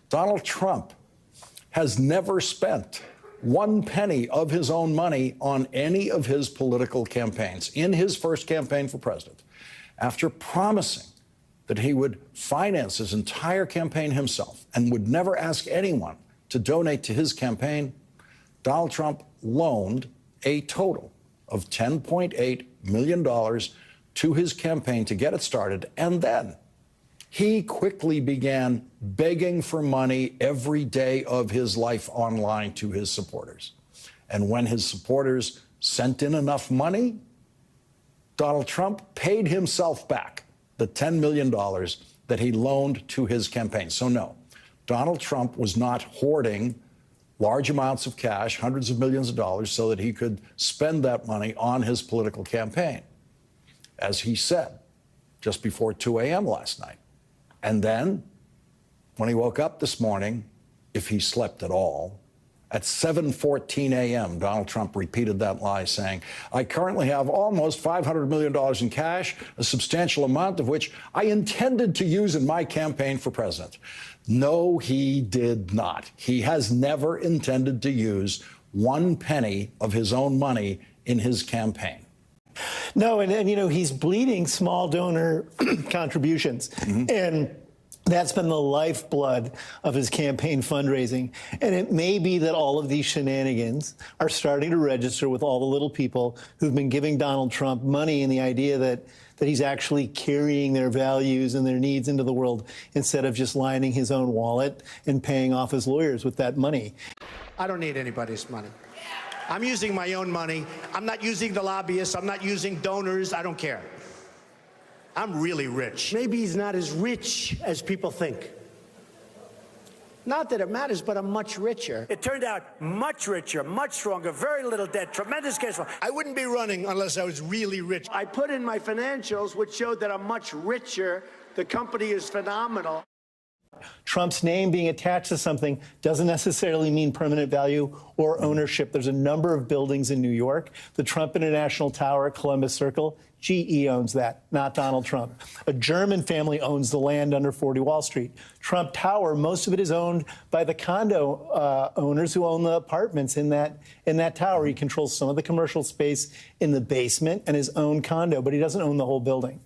Donald Trump has never spent one penny of his own money on any of his political campaigns. In his first campaign for president, after promising that he would finance his entire campaign himself and would never ask anyone to donate to his campaign, Donald Trump loaned a total of $10.8 million to his campaign to get it started, and then he quickly began begging for money every day of his life online to his supporters. And when his supporters sent in enough money, Donald Trump paid himself back the $10 million that he loaned to his campaign. So no, Donald Trump was not hoarding large amounts of cash, hundreds of millions of dollars, so that he could spend that money on his political campaign, as he said just before 2 a.m. last night. And then, when he woke up this morning, if he slept at all, at 7:14 a.m., Donald Trump repeated that lie, saying, "I currently have almost $500 million in cash, a substantial amount of which I intended to use in my campaign for president." No, he did not. He has never intended to use one penny of his own money in his campaign. No, and you know, he's bleeding small donor contributions. And that's been the lifeblood of his campaign fundraising. And it may be that all of these shenanigans are starting to register with all the little people who've been giving Donald Trump money in the idea that he's actually carrying their values and their needs into the world instead of just lining his own wallet and paying off his lawyers with that money. I don't need anybody's money. I'm using my own money. I'm not using the lobbyists. I'm not using donors. I don't care. I'm really rich. Maybe he's not as rich as people think. Not that it matters, but I'm much richer. It turned out much richer, much stronger, very little debt, tremendous cash flow. I wouldn't be running unless I was really rich. I put in my financials, which showed that I'm much richer. The company is phenomenal. Trump's name being attached to something doesn't necessarily mean permanent value or ownership. There's a number of buildings in New York. The Trump International Tower at Columbus Circle, GE owns that, not Donald Trump. A German family owns the land under 40 Wall Street. Trump Tower, most of it is owned by the condo owners who own the apartments in that tower. He controls some of the commercial space in the basement and his own condo, but he doesn't own the whole building.